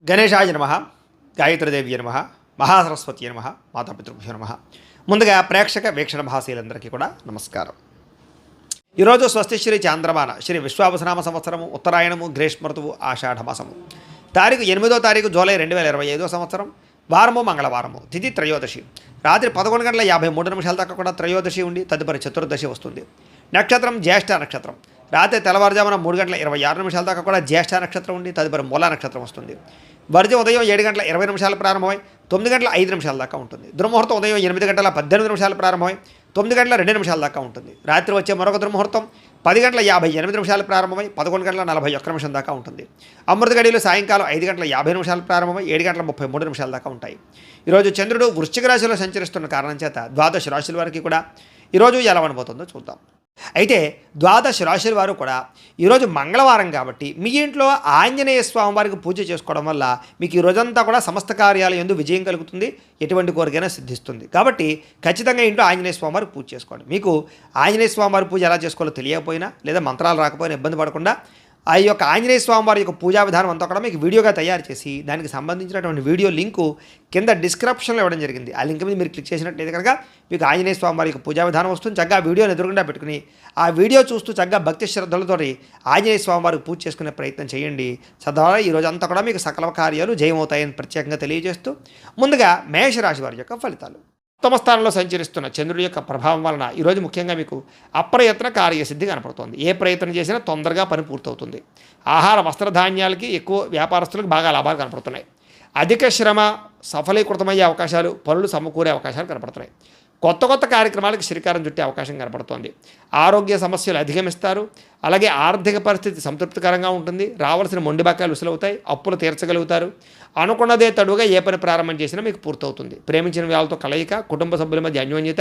గణేశాయ నమః, గాయత్రీదేవి నమః, మహాసరస్వతి నమః, మాతాపితృభ్యో నమః. ముందుగా ప్రేక్షక వీక్షణ భాషలందరికీ కూడా నమస్కారం. ఈరోజు స్వస్తి శ్రీ చాంద్రమాన శ్రీ విశ్వావసనామ సంవత్సరము ఉత్తరాయణము గ్రీష్మ ఋతువు ఆషాఢమాసము తారీఖు 8వ తారీఖు జూలై 2025 సంవత్సరం వారము మంగళవారము తిథి త్రయోదశి రాత్రి 11:53 దాకా కూడా త్రయోదశి ఉండి తదుపరి చతుర్దశి వస్తుంది. నక్షత్రం జ్యేష్ఠ నక్షత్రం రాత్రి తెల్లవారుజామున 3:26 దాకా కూడా జ్యేష్ఠ నక్షత్రం ఉండి తదుపరి మూలా నక్షత్రం వస్తుంది. వర్జం ఉదయం 7:20 ప్రారంభమై 9:05 దాకా ఉంటుంది. దుర్ముహూర్తం ఉదయం 8:18 ప్రారంభమై 9:02 దాకా ఉంటుంది. రాత్రి వచ్చే మరొక దుర్ముహూర్తం 10:58 ప్రారంభమై 11:41 దాకా ఉంటుంది. అమృత గడియలు సాయంకాలం 5:50 ప్రారంభమై 7:33 దాకా ఉంటాయి. ఈరోజు చంద్రుడు వృశ్చిక రాశిలో సంచరిస్తున్న కారణం చేత ద్వాదశ రాశుల వారికి కూడా ఈరోజు ఎలా ఉండబోతుందో చూద్దాం. అయితే ద్వాదశ రాశుల వారు కూడా ఈరోజు మంగళవారం కాబట్టి మీ ఇంట్లో ఆంజనేయ స్వామి వారికి పూజ చేసుకోవడం వల్ల మీకు ఈ రోజంతా కూడా సమస్త కార్యాల యందు విజయం కలుగుతుంది, ఎటువంటి కోరికైనా సిద్ధిస్తుంది. కాబట్టి ఖచ్చితంగా ఇంట్లో ఆంజనేయ స్వామి వారికి పూజ చేసుకోండి. మీకు ఆంజనేయ స్వామి వారి పూజ ఎలా చేసుకోవాలో తెలియకపోయినా లేదా మంత్రాలు రాకపోయినా ఇబ్బంది పడకుండా ఆ యొక్క ఆంజనేయ స్వామి వారి యొక్క పూజా విధానం అంతా కూడా మీకు వీడియోగా తయారు చేసి దానికి సంబంధించినటువంటి వీడియో లింకు కింద డిస్క్రిప్షన్లో ఇవ్వడం జరిగింది. ఆ లింక్ మీద మీరు క్లిక్ చేసినట్లయితే కనుక మీకు ఆంజనేయ స్వామి వారి యొక్క పూజా విధానం వస్తుంది. చక్కగా వీడియోని ఎదురుగుండా పెట్టుకుని ఆ వీడియో చూస్తూ చక్కగా భక్తి శ్రద్ధలతో ఆంజనేయ స్వామి వారికి పూజ చేసుకునే ప్రయత్నం చేయండి. తద్వారా ఈ రోజు అంతా కూడా మీకు సకల కార్యాలు జయమవుతాయని ప్రత్యేకంగా తెలియజేస్తూ ముందుగా మేషరాశి వారి యొక్క ఫలితాలు. ఉత్తమ స్థానంలో సంచరిస్తున్న చంద్రుడి యొక్క ప్రభావం వలన ఈరోజు ముఖ్యంగా మీకు అప్రయత్న కార్యసిద్ధి కనపడుతోంది. ఏ ప్రయత్నం చేసినా తొందరగా పని పూర్తవుతుంది. ఆహార వస్త్రధాన్యాలకి ఎక్కువ వ్యాపారస్తులకు బాగా లాభాలు కనపడుతున్నాయి. అధిక శ్రమ సఫలీకృతమయ్యే అవకాశాలు, పనులు సమకూరే అవకాశాలు కనపడుతున్నాయి. కొత్త కొత్త కార్యక్రమాలకు శ్రీకారం చుట్టే అవకాశం కనపడుతోంది. ఆరోగ్య సమస్యలు అధిగమిస్తారు. అలాగే ఆర్థిక పరిస్థితి సంతృప్తికరంగా ఉంటుంది. రావాల్సిన మొండి బకాయిలు వసూలవుతాయి. అప్పులు తీర్చగలుగుతారు. అనుకున్నదే తడుగా ఏ పని ప్రారంభం చేసినా మీకు పూర్తవుతుంది. ప్రేమించిన వాళ్ళతో కలయిక, కుటుంబ సభ్యుల మధ్య అన్యోన్యత,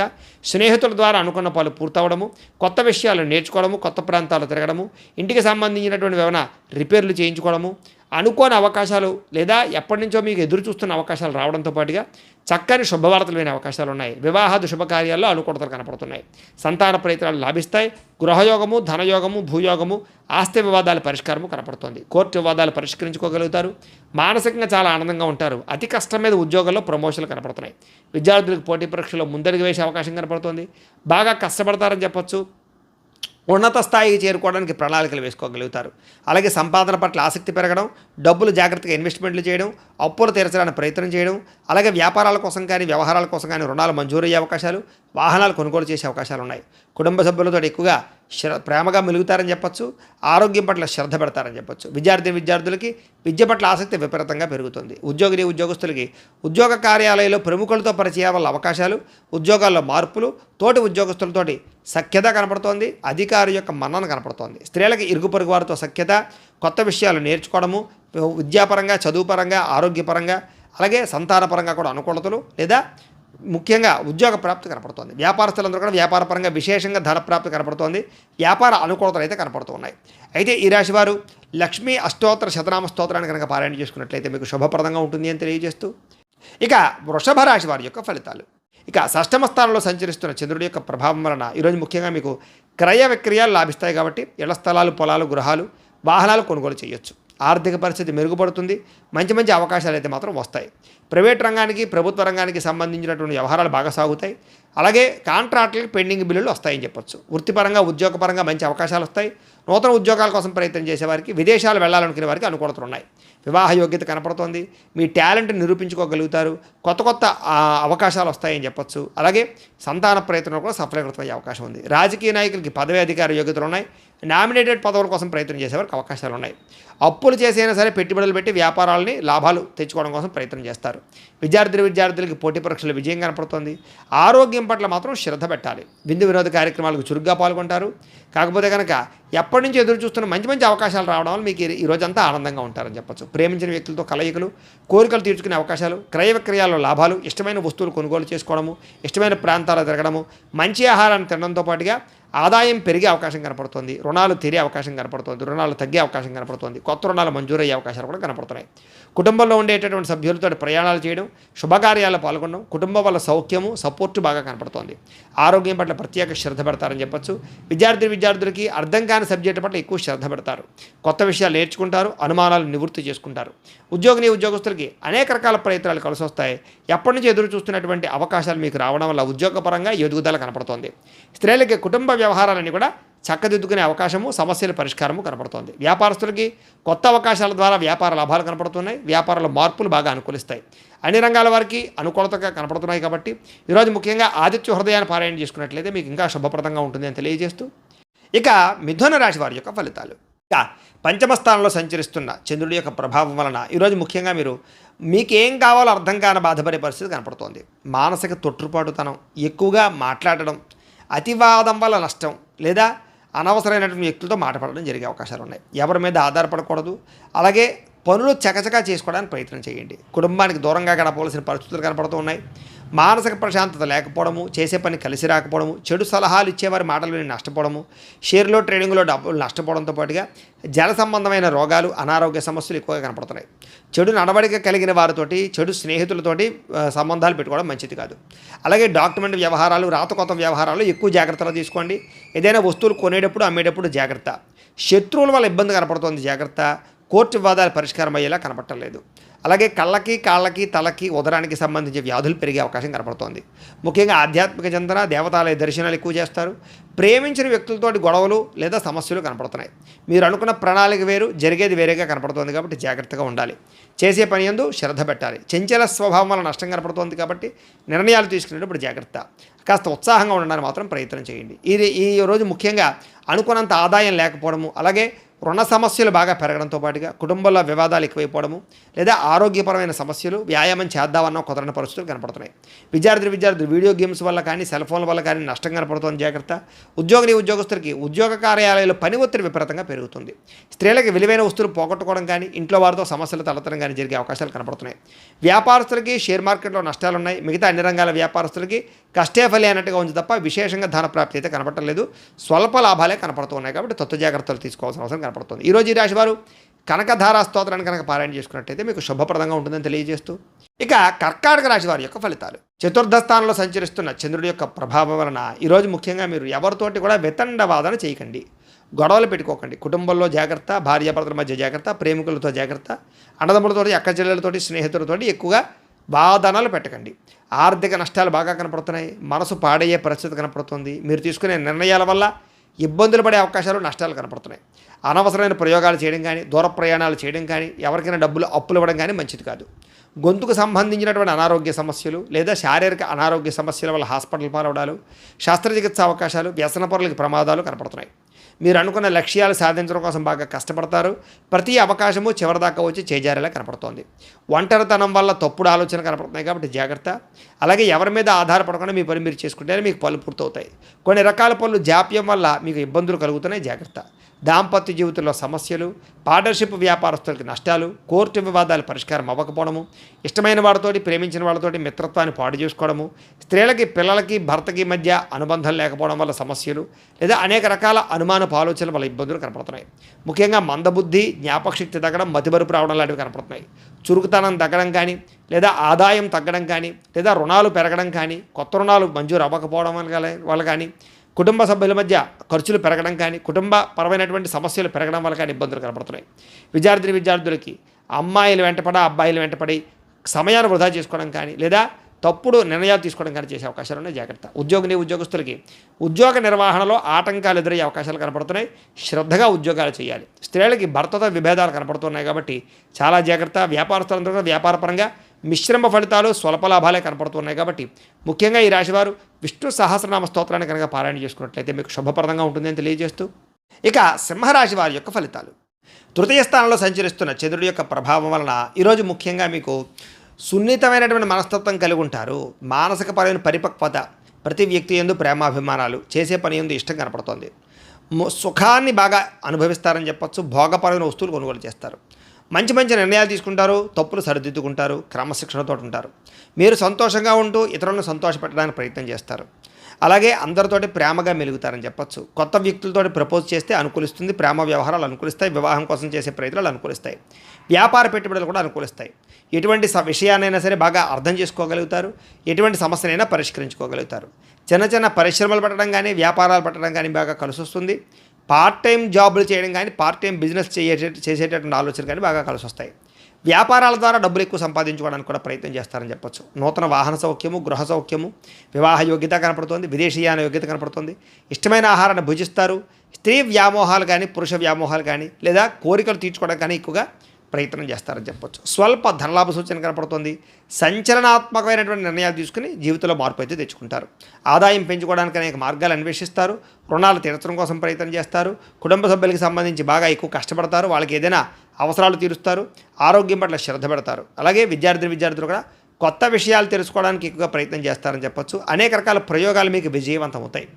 స్నేహితుల ద్వారా అనుకున్న పనులు పూర్తవడము, కొత్త విషయాలు నేర్చుకోవడము, కొత్త ప్రాంతాలు తిరగడము, ఇంటికి సంబంధించినటువంటి ఏమైనా రిపేర్లు చేయించుకోవడము, అనుకోని అవకాశాలు లేదా ఎప్పటి నుంచో మీకు ఎదురు చూస్తున్న అవకాశాలు రావడంతో పాటుగా చక్కని శుభవార్తలు వినే అవకాశాలు ఉన్నాయి. వివాహాది శుభకార్యాల్లో అనుకూలతలు కనపడుతున్నాయి. సంతాన ప్రయత్నాలు లాభిస్తాయి. గృహయోగము, ధనయోగము, భూయోగము, ఆస్తి వివాదాల పరిష్కారము కనపడుతుంది. కోర్టు వివాదాలు పరిష్కరించుకోగలుగుతారు. మానసికంగా చాలా ఆనందంగా ఉంటారు. అతి కష్టం మీద ఉద్యోగాల్లో ప్రమోషన్లు కనపడుతున్నాయి. విద్యార్థులకు పోటీ పరీక్షలో ముందడుగు వేసే అవకాశం కనపడుతుంది. బాగా కష్టపడతారని చెప్పొచ్చు. ఉన్నత స్థాయికి చేరుకోవడానికి ప్రణాళికలు వేసుకోగలుగుతారు. అలాగే సంపాదన పట్ల ఆసక్తి పెరగడం, డబ్బులు జాగ్రత్తగా ఇన్వెస్ట్మెంట్లు చేయడం, అప్పులు తీర్చడానికి ప్రయత్నం చేయడం, అలాగే వ్యాపారాల కోసం కానీ వ్యవహారాల కోసం కానీ రుణాలు మంజూరయ్యే అవకాశాలు, వాహనాలు కొనుగోలు చేసే అవకాశాలు ఉన్నాయి. కుటుంబ సభ్యులతో ఎక్కువగా ప్రేమగా మెలుగుతారని చెప్పొచ్చు. ఆరోగ్యం పట్ల శ్రద్ధ పెడతారని చెప్పొచ్చు. విద్యార్థులకి విద్య పట్ల ఆసక్తి విపరీతంగా పెరుగుతుంది. ఉద్యోగస్తులకి ఉద్యోగ కార్యాలయంలో ప్రముఖులతో పరిచయాల వల్ల అవకాశాలు, ఉద్యోగాల్లో మార్పులు, తోటి ఉద్యోగస్తులతోటి సఖ్యత కనపడుతోంది. అధికారి యొక్క మన్నన కనపడుతోంది. స్త్రీలకి ఇరుగు పొరుగు వారితో సఖ్యత, కొత్త విషయాలు నేర్చుకోవడము, విద్యాపరంగా, చదువుపరంగా, ఆరోగ్యపరంగా, అలాగే సంతానపరంగా కూడా అనుకూలతలు లేదా ముఖ్యంగా ఉద్యోగ ప్రాప్తి కనపడుతోంది. వ్యాపారస్తులందరూ కూడా వ్యాపారపరంగా విశేషంగా ధనప్రాప్తి కనపడుతోంది. వ్యాపార అనుకూలతలు అయితే కనపడుతూ ఉన్నాయి. అయితే ఈ రాశి వారు లక్ష్మీ అష్టోత్తర శతనామ స్తోత్రాన్ని కనుక పారాయణ చేసుకున్నట్లయితే మీకు శుభప్రదంగా ఉంటుంది అని తెలియజేస్తూ ఇక వృషభ రాశి వారి యొక్క ఫలితాలు. ఇక షష్టమ స్థానంలో సంచరిస్తున్న చంద్రుడి యొక్క ప్రభావం వలన ఈరోజు ముఖ్యంగా మీకు క్రయ విక్రయాలు లాభిస్తాయి. కాబట్టి ఇళ్ల స్థలాలు, పొలాలు, గృహాలు, వాహనాలు కొనుగోలు చేయొచ్చు. ఆర్థిక పరిస్థితి మెరుగుపడుతుంది. మంచి మంచి అవకాశాలు అయితే మాత్రం వస్తాయి. ప్రైవేట్ రంగానికి, ప్రభుత్వ రంగానికి సంబంధించినటువంటి వ్యవహారాలు బాగా సాగుతాయి. అలాగే కాంట్రాక్టులకు పెండింగ్ బిల్లులు వస్తాయని చెప్పొచ్చు. వృత్తిపరంగా, ఉద్యోగపరంగా మంచి అవకాశాలు వస్తాయి. నూతన ఉద్యోగాల కోసం ప్రయత్నం చేసేవారికి, విదేశాలు వెళ్ళాలనుకునే వారికి అనుకూలతలు ఉన్నాయి. వివాహ యోగ్యత కనపడుతోంది. మీ టాలెంట్ని నిరూపించుకోగలుగుతారు. కొత్త కొత్త అవకాశాలు వస్తాయని చెప్పొచ్చు. అలాగే సంతాన ప్రయత్నం కూడా సఫలీకృతమయ్యే అవకాశం ఉంది. రాజకీయ నాయకులకి పదవి అధికార యోగ్యతలు ఉన్నాయి. నామినేటెడ్ పదవుల కోసం ప్రయత్నం చేసేవారికి అవకాశాలు ఉన్నాయి. అప్పులు చేసైనా సరే పెట్టుబడులు పెట్టి వ్యాపారాలని లాభాలు తెచ్చుకోవడం కోసం ప్రయత్నం చేస్తారు. విద్యార్థులకి పోటీ పరీక్షలు విజయం కనపడుతుంది. ఆరోగ్యం పట్ల మాత్రం శ్రద్ధ పెట్టాలి. విందు వినోద కార్యక్రమాలకు చురుగ్గా పాల్గొంటారు. కాకపోతే కనుక ఎప్పటి నుంచి ఎదురు చూస్తున్న మంచి మంచి అవకాశాలు రావడం వల్ల మీకు ఈ రోజంతా ఆనందంగా ఉంటారని చెప్పొచ్చు. ప్రేమించిన వ్యక్తులతో కలయికలు, కోరికలు తీర్చుకునే అవకాశాలు, క్రయ విక్రయాల్లో లాభాలు, ఇష్టమైన వస్తువులు కొనుగోలు చేసుకోవడము, ఇష్టమైన ప్రాంతాలు తిరగడము, మంచి ఆహారాన్ని తినడంతో పాటుగా ఆదాయం పెరిగే అవకాశం కనపడుతుంది. రుణాలు తీరే అవకాశం కనపడుతుంది. రుణాలు తగ్గే అవకాశం కనపడుతుంది. కొత్త రుణాలు మంజూరయ్యే అవకాశాలు కూడా కనపడుతున్నాయి. కుటుంబంలో ఉండేటటువంటి సభ్యులతో ప్రయాణాలు చేయడం, శుభకార్యాల్లో పాల్గొనడం, కుటుంబం వల్ల సౌఖ్యము సపోర్టు బాగా కనపడుతోంది. ఆరోగ్యం పట్ల ప్రత్యేక శ్రద్ధ పెడతారని చెప్పొచ్చు. విద్యార్థులకి అర్థం కాని సబ్జెక్టు పట్ల ఎక్కువ శ్రద్ధ పెడతారు. కొత్త విషయాలు నేర్చుకుంటారు, అనుమానాలు నివృత్తి చేసుకుంటారు. ఉద్యోగస్తులకి అనేక రకాల ప్రయత్నాలు కలిసి వస్తాయి. ఎప్పటి నుంచి ఎదురు చూస్తున్నటువంటి అవకాశాలు మీకు రావడం వల్ల ఉద్యోగపరంగా ఎదుగుదల కనపడుతోంది. స్త్రీలకి కుటుంబ వ్యవహారాలన్నీ కూడా చక్కదిద్దుకునే అవకాశము, సమస్యల పరిష్కారము కనపడుతోంది. వ్యాపారస్తులకి కొత్త అవకాశాల ద్వారా వ్యాపార లాభాలు కనపడుతున్నాయి. వ్యాపారాల మార్పులు బాగా అనుకూలిస్తాయి. అన్ని రంగాల వారికి అనుకూలతగా కనపడుతున్నాయి. కాబట్టి ఈరోజు ముఖ్యంగా ఆదిత్య హృదయాన్ని పారాయణ చేసుకున్నట్లయితే మీకు ఇంకా శుభప్రదంగా ఉంటుంది అని తెలియజేస్తూ, ఇక మిథున రాశి వారి యొక్క ఫలితాలు. ఇక పంచమ స్థానంలో సంచరిస్తున్న చంద్రుడి యొక్క ప్రభావం వలన ఈరోజు ముఖ్యంగా మీకేం కావాలో అర్థం కాని బాధపడే పరిస్థితి కనపడుతోంది. మానసిక తొట్టుపాటుతనం, ఎక్కువగా మాట్లాడడం, అతివాదం వల్ల నష్టం లేదా అనవసరమైనటువంటి వ్యక్తులతో మాట్లాడడం జరిగే అవకాశాలు ఉన్నాయి. ఎవరి మీద ఆధారపడకూడదు. అలాగే పనులు చకచకా చేసుకోవడానికి ప్రయత్నం చేయండి. కుటుంబానికి దూరంగా గడపవలసిన పరిస్థితులు కనపడుతూ ఉన్నాయి. మానసిక ప్రశాంతత లేకపోవడము, చేసే పని కలిసి రాకపోవడము, చెడు సలహాలు ఇచ్చేవారి మాటలు విని నష్టపోవడము, షేర్లో ట్రేడింగ్లో డబ్బులు నష్టపోవడంతో పాటుగా జల సంబంధమైన రోగాలు, అనారోగ్య సమస్యలు ఎక్కువగా కనపడుతున్నాయి. చెడు నడవడిక కలిగిన వారితోటి, చెడు స్నేహితులతోటి సంబంధాలు పెట్టుకోవడం మంచిది కాదు. అలాగే డాక్యుమెంట్ వ్యవహారాలు, రాతకోత వ్యవహారాలు ఎక్కువ జాగ్రత్తలు తీసుకోండి. ఏదైనా వస్తువులు కొనేటప్పుడు, అమ్మేటప్పుడు జాగ్రత్త. శత్రువుల వల్ల ఇబ్బంది కనపడుతోంది, జాగ్రత్త. కోర్టు వివాదాలు పరిష్కారం అయ్యేలా కనపడలేదు. అలాగే కళ్ళకి, కాళ్ళకి, తలకి, ఉదరానికి సంబంధించి వ్యాధులు పెరిగే అవకాశం కనపడుతోంది. ముఖ్యంగా ఆధ్యాత్మిక చింతన, దేవతాలయ దర్శనాలు ఎక్కువ చేస్తారు. ప్రేమించిన వ్యక్తులతోటి గొడవలు లేదా సమస్యలు కనపడుతున్నాయి. మీరు అనుకున్న ప్రణాళిక వేరు, జరిగేది వేరేగా కనపడుతోంది. కాబట్టి జాగ్రత్తగా ఉండాలి. చేసే పని యందు శ్రద్ధ పెట్టాలి. చంచల స్వభావం వల్ల నష్టం కనపడుతోంది. కాబట్టి నిర్ణయాలు తీసుకునేటప్పుడు జాగ్రత్త. కాస్త ఉత్సాహంగా ఉండడానికి మాత్రం ప్రయత్నం చేయండి. ఈ రోజు ముఖ్యంగా అనుకున్నంత ఆదాయం లేకపోవడము, అలాగే రుణ సమస్యలు బాగా పెరగడంతో పాటుగా కుటుంబంలో వివాదాలు ఎక్కువైపోవడము లేదా ఆరోగ్యపరమైన సమస్యలు, వ్యాయామం చేద్దామన్న కుదరని పరిస్థితులు కనపడుతున్నాయి. విద్యార్థులు వీడియో గేమ్స్ వల్ల కానీ, సెల్ ఫోన్ల వల్ల కానీ నష్టం కనపడుతుంది, జాగ్రత్త. ఉద్యోగస్తులకి ఉద్యోగ కార్యాలయాల్లో పని ఒత్తిడి విపరీతంగా పెరుగుతుంది. స్త్రీలకు విలువైన వస్తువులు పోగొట్టుకోవడం కానీ, ఇంట్లో వారితో సమస్యలు తలెత్తడం కానీ జరిగే అవకాశాలు కనపడుతున్నాయి. వ్యాపారస్తులకి షేర్ మార్కెట్లో నష్టాలు ఉన్నాయి. మిగతా అన్ని రంగాల వ్యాపారస్తులకి కష్టే ఫలి అన్నట్టుగా ఉంది తప్ప విశేషంగా ధన ప్రాప్తి అయితే కనపడలేదు. స్వల్ప లాభాలే కనపడుతున్నాయి. కాబట్టి తత్వ జాగ్రత్తలు తీసుకోవాల్సిన అవసరం కనపడుతుంది. ఈరోజు ఈ రాశి వారు కనకధారా స్తోత్రాన్ని కనుక పారాయణ చేసుకున్నట్టయితే మీకు శుభప్రదంగా ఉంటుందని తెలియజేస్తూ, ఇక కర్కాటక రాశి వారి యొక్క ఫలితాలు. చతుర్థ స్థానంలో సంచరిస్తున్న చంద్రుడి యొక్క ప్రభావం వలన ఈరోజు ముఖ్యంగా మీరు ఎవరితోటి కూడా వితండవాదన చేయకండి, గొడవలు పెట్టుకోకండి. కుటుంబంలో జాగ్రత్త, భార్యాభర్తల మధ్య జాగ్రత్త, ప్రేమికులతో జాగ్రత్త, అన్నదమ్ములతోటి, అక్కచెల్లెలతోటి, స్నేహితులతోటి ఎక్కువగా వాదనలు పెట్టకండి. ఆర్థిక నష్టాలు బాగా కనపడుతున్నాయి. మనసు పాడయ్యే పరిస్థితి కనపడుతుంది. మీరు తీసుకునే నిర్ణయాల వల్ల ఇబ్బందులు పడే అవకాశాలు, నష్టాలు కనపడుతున్నాయి. అనవసరమైన ప్రయోగాలు చేయడం కానీ, దూర ప్రయాణాలు చేయడం కానీ, ఎవరికైనా అప్పులు ఇవ్వడం కానీ మంచిది కాదు. గొంతుకు సంబంధించినటువంటి అనారోగ్య సమస్యలు లేదా శారీరక అనారోగ్య సమస్యల వల్ల హాస్పిటల్ పాలవడాలు, శస్త్రచికిత్స అవకాశాలు, వ్యసనపరులకి ప్రమాదాలు కనపడుతున్నాయి. మీరు అనుకున్న లక్ష్యాలు సాధించడం కోసం బాగా కష్టపడతారు. ప్రతి అవకాశము చివరిదాకా వచ్చి చేజారేలా కనపడుతోంది. ఒంటరితనం వల్ల తప్పుడు ఆలోచన కనపడుతున్నాయి. కాబట్టి జాగ్రత్త. అలాగే ఎవరి మీద ఆధారపడకుండా మీ పని మీరు చేసుకుంటేనే మీకు పనులు పూర్తవుతాయి. కొన్ని రకాల పనులు జాప్యం వల్ల మీకు ఇబ్బందులు కలుగుతున్నాయి, జాగ్రత్త. దాంపత్య జీవితంలో సమస్యలు, పార్ట్నర్షిప్ వ్యాపారస్తులకి నష్టాలు, కోర్టు వివాదాలు పరిష్కారం అవ్వకపోవడము, ఇష్టమైన వాళ్ళతోటి, ప్రేమించిన వాళ్ళతోటి మిత్రత్వాన్ని పాడు చేసుకోవడము, స్త్రీలకి, పిల్లలకి, భర్తకి మధ్య అనుబంధం లేకపోవడం వల్ల సమస్యలు లేదా అనేక రకాల అనుమానపు ఆలోచనల వల్ల ఇబ్బందులు కనపడుతున్నాయి. ముఖ్యంగా మందబుద్ధి, జ్ఞాపకశక్తి తగ్గడం, మతిమరుపు రావడం లాంటివి కనపడుతున్నాయి. చురుకుతనం తగ్గడం కానీ, లేదా ఆదాయం తగ్గడం కానీ, లేదా రుణాలు పెరగడం కానీ, కొత్త రుణాలు మంజూరు అవ్వకపోవడం వల్ల కానీ, కుటుంబ సభ్యుల మధ్య ఖర్చులు పెరగడం కానీ, కుటుంబ పరమైనటువంటి సమస్యలు పెరగడం వల్ల కానీ ఇబ్బందులు కనపడుతున్నాయి. విద్యార్థులకి అమ్మాయిలు వెంటపడి, అబ్బాయిలు వెంటపడి సమయాన్ని వృధా చేసుకోవడం కానీ, లేదా తప్పుడు నిర్ణయాలు తీసుకోవడం కానీ చేసే అవకాశాలు ఉన్నాయి, జాగ్రత్త. ఉద్యోగస్తులకి ఉద్యోగ నిర్వహణలో ఆటంకాలు ఎదురయ్యే అవకాశాలు కనపడుతున్నాయి. శ్రద్ధగా ఉద్యోగాలు చేయాలి. స్త్రీలకి భర్తతో విభేదాలు కనపడుతున్నాయి. కాబట్టి చాలా జాగ్రత్త. వ్యాపారస్తులందరూ కూడా వ్యాపారపరంగా మిశ్రమ ఫలితాలు, స్వల్ప లాభాలే కనపడుతున్నాయి. కాబట్టి ముఖ్యంగా ఈ రాశివారు విష్ణు సహస్రనామ స్తోత్రాన్ని కనుక పారాయణ చేసుకున్నట్లయితే మీకు శుభప్రదంగా ఉంటుందని తెలియజేస్తూ, ఇక సింహరాశి వారి యొక్క ఫలితాలు. తృతీయ స్థానంలో సంచరిస్తున్న చంద్రుడి యొక్క ప్రభావం వలన ఈరోజు ముఖ్యంగా మీకు సున్నితమైనటువంటి మనస్తత్వం కలిగి ఉంటారు. మానసికపరమైన పరిపక్వత, ప్రతి వ్యక్తి యందు ప్రేమాభిమానాలు, చేసే పని యందు ఇష్టం కనపడుతోంది. సుఖాన్ని బాగా అనుభవిస్తారని చెప్పచ్చు. భోగపరమైన వస్తువులు కొనుగోలు చేస్తారు. మంచి నిర్ణయాలు తీసుకుంటారు. తప్పులు సరిదిద్దుకుంటారు. క్రమశిక్షణతో ఉంటారు. మీరు సంతోషంగా ఉంటూ ఇతరులను సంతోషపెట్టడానికి ప్రయత్నం చేస్తారు. అలాగే అందరితోటి ప్రేమగా మెలుగుతారని చెప్పొచ్చు. కొత్త వ్యక్తులతోటి ప్రపోజ్ చేస్తే అనుకూలిస్తుంది. ప్రేమ వ్యవహారాలు అనుకూలిస్తాయి. వివాహం కోసం చేసే ప్రయత్నాలు అనుకూలిస్తాయి. వ్యాపార పెట్టుబడులు కూడా అనుకూలిస్తాయి. ఎటువంటి విషయాన్నైనా సరే బాగా అర్థం చేసుకోగలుగుతారు. ఎటువంటి సమస్యనైనా పరిష్కరించుకోగలుగుతారు. చిన్న చిన్న పరిశ్రమలు పెట్టడం కానీ వ్యాపారాలు పెట్టడం కానీ బాగా కలిసి వస్తుంది. పార్ట్ టైం జాబులు చేయడం కానీ పార్ట్ టైం బిజినెస్ చేసేటటువంటి ఆలోచనలు కానీ బాగా కలిసి వస్తాయి. వ్యాపారాల ద్వారా డబ్బులు ఎక్కువ సంపాదించుకోవడానికి కూడా ప్రయత్నం చేస్తారని చెప్పొచ్చు. నూతన వాహన సౌఖ్యము, గృహ సౌఖ్యము, వివాహ యోగ్యత కనపడుతోంది. విదేశీయాన యోగ్యత కనపడుతుంది. ఇష్టమైన ఆహారాన్ని భుజిస్తారు. స్త్రీ వ్యామోహాలు కానీ పురుష వ్యామోహాలు కానీ లేదా కోరికలు తీర్చుకోవడం కానీ ఎక్కువగా ప్రయత్నం చేస్తారని చెప్పొచ్చు. స్వల్ప ధనలాభ సూచన కనపడుతుంది. సంచలనాత్మకమైనటువంటి నిర్ణయాలు తీసుకుని జీవితంలో మార్పు అయితే తెచ్చుకుంటారు. ఆదాయం పెంచుకోవడానికి అనేక మార్గాలు అన్వేషిస్తారు. రుణాలు తీర్చడం కోసం ప్రయత్నం చేస్తారు. కుటుంబ సభ్యులకి సంబంధించి బాగా ఎక్కువ కష్టపడతారు. వాళ్ళకి ఏదైనా అవసరాలు తీరుస్తారు. ఆరోగ్యం పట్ల శ్రద్ధ పెడతారు. అలాగే విద్యార్థులు కూడా కొత్త విషయాలు తెలుసుకోవడానికి ఎక్కువగా ప్రయత్నం చేస్తారని చెప్పొచ్చు. అనేక రకాల ప్రయోగాలు మీకు విజయవంతం అవుతాయి.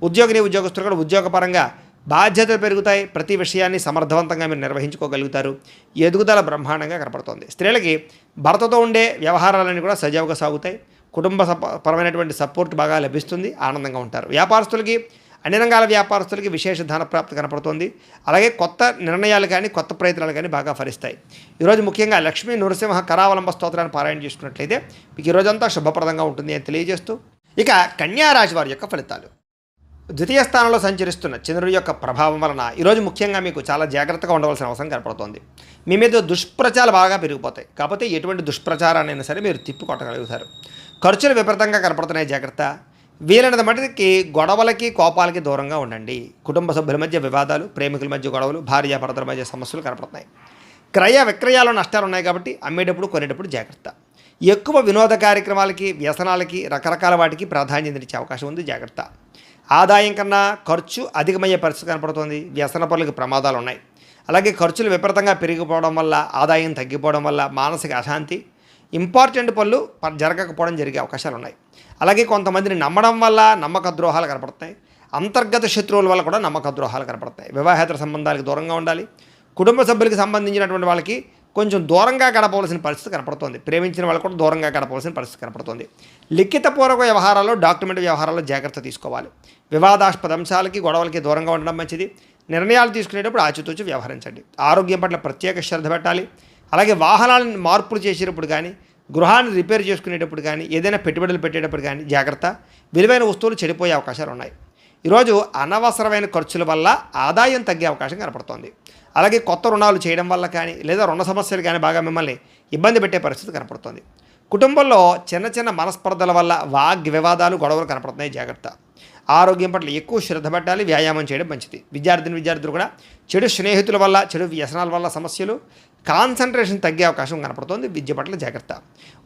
ఉద్యోగస్తులు కూడా ఉద్యోగపరంగా బాధ్యతలు పెరుగుతాయి. ప్రతి విషయాన్ని సమర్థవంతంగా మీరు నిర్వహించుకోగలుగుతారు. ఎదుగుదల బ్రహ్మాండంగా కనపడుతుంది. స్త్రీలకి భర్తతో ఉండే వ్యవహారాలన్నీ కూడా సజావుగా సాగుతాయి. కుటుంబ పరమైనటువంటి సపోర్ట్ బాగా లభిస్తుంది. ఆనందంగా ఉంటారు. వ్యాపారస్తులకి అన్ని రంగాల వ్యాపారస్తులకి విశేష ధన ప్రాప్తి కనపడుతుంది. అలాగే కొత్త నిర్ణయాలు కానీ కొత్త ప్రయత్నాలు కానీ బాగా ఫలిస్తాయి. ఈరోజు ముఖ్యంగా లక్ష్మీ నృసింహ కరావలంబ స్తోత్రాన్ని పారాయణ చేసుకున్నట్లయితే మీకు ఈరోజంతా శుభప్రదంగా ఉంటుంది అని తెలియజేస్తూ ఇక కన్యా రాశి వారి యొక్క ఫలితాలు. ద్వితీయ స్థానంలో సంచరిస్తున్న చంద్రుడి యొక్క ప్రభావం వలన ఈరోజు ముఖ్యంగా మీకు చాలా జాగ్రత్తగా ఉండవలసిన అవసరం కనపడుతోంది. మీ మీద దుష్ప్రచారాలు బాగా పెరిగిపోతాయి. కాకపోతే ఎటువంటి దుష్ప్రచారాన్నైనా సరే మీరు తిప్పికొట్టగలుగుతారు. ఖర్చులు విపరీతంగా కనపడుతున్నాయి. జాగ్రత్త. వీలైనంత మటుకి గొడవలకి కోపాలకి దూరంగా ఉండండి. కుటుంబ సభ్యుల మధ్య వివాదాలు, ప్రేమికుల మధ్య గొడవలు, భార్యాభర్తల మధ్య సమస్యలు కనపడుతున్నాయి. క్రయ విక్రయాలు నష్టాలు ఉన్నాయి కాబట్టి అమ్మేటప్పుడు కొనేటప్పుడు జాగ్రత్త. ఎక్కువ వినోద కార్యక్రమాలకి, వ్యసనాలకి, రకరకాల వాటికి ప్రాధాన్యత ఇచ్చే అవకాశం ఉంది. జాగ్రత్త. ఆదాయం కన్నా ఖర్చు అధికమయ్యే పరిస్థితి కనపడుతుంది. వ్యసన పనులకు ప్రమాదాలు ఉన్నాయి. అలాగే ఖర్చులు విపరీతంగా పెరిగిపోవడం వల్ల, ఆదాయం తగ్గిపోవడం వల్ల మానసిక అశాంతి, ఇంపార్టెంట్ పనులు జరగకపోవడం జరిగే అవకాశాలు ఉన్నాయి. అలాగే కొంతమందిని నమ్మడం వల్ల నమ్మక ద్రోహాలు కనపడుతున్నాయి. అంతర్గత శత్రువుల వల్ల కూడా నమ్మక ద్రోహాలు కనపడతాయి. వివాహేతర సంబంధాలకు దూరంగా ఉండాలి. కుటుంబ సభ్యులకు సంబంధించినటువంటి వాళ్ళకి కొంచెం దూరంగా గడపవలసిన పరిస్థితి కనపడుతుంది. ప్రేమించిన వాళ్ళు కూడా దూరంగా గడపవలసిన పరిస్థితి కనపడుతుంది. లిఖితపూర్వక వ్యవహారాల్లో, డాక్యుమెంట్ వ్యవహారాల్లో జాగ్రత్త తీసుకోవాలి. వివాదాస్పద అంశాలకి, గొడవలకి దూరంగా ఉండడం మంచిది. నిర్ణయాలు తీసుకునేటప్పుడు ఆచితూచి వ్యవహరించండి. ఆరోగ్యం పట్ల ప్రత్యేక శ్రద్ధ పెట్టాలి. అలాగే వాహనాలను మార్పులు చేసేటప్పుడు కానీ, గృహాన్ని రిపేర్ చేసుకునేటప్పుడు కానీ, ఏదైనా పెట్టుబడులు పెట్టేటప్పుడు కానీ జాగ్రత్త. విలువైన వస్తువులు చెడిపోయే అవకాశాలు ఉన్నాయి. ఈరోజు అనవసరమైన ఖర్చుల వల్ల ఆదాయం తగ్గే అవకాశం కనపడుతోంది. అలాగే కొత్త రుణాలు చేయడం వల్ల కానీ లేదా రుణ సమస్యలు కానీ బాగా మిమ్మల్ని ఇబ్బంది పెట్టే పరిస్థితి కనపడుతుంది. కుటుంబంలో చిన్న చిన్న మనస్పర్ధల వల్ల వివాదాలు, గొడవలు కనపడుతున్నాయి. జాగ్రత్త. ఆరోగ్యం పట్ల ఎక్కువ శ్రద్ధ పెట్టాలి. వ్యాయామం చేయడం మంచిది. విద్యార్థులు కూడా చెడు స్నేహితుల వల్ల, చెడు వ్యసనాల వల్ల సమస్యలు, కాన్సన్ట్రేషన్ తగ్గే అవకాశం కనపడుతుంది. విద్య పట్ల జాగ్రత్త.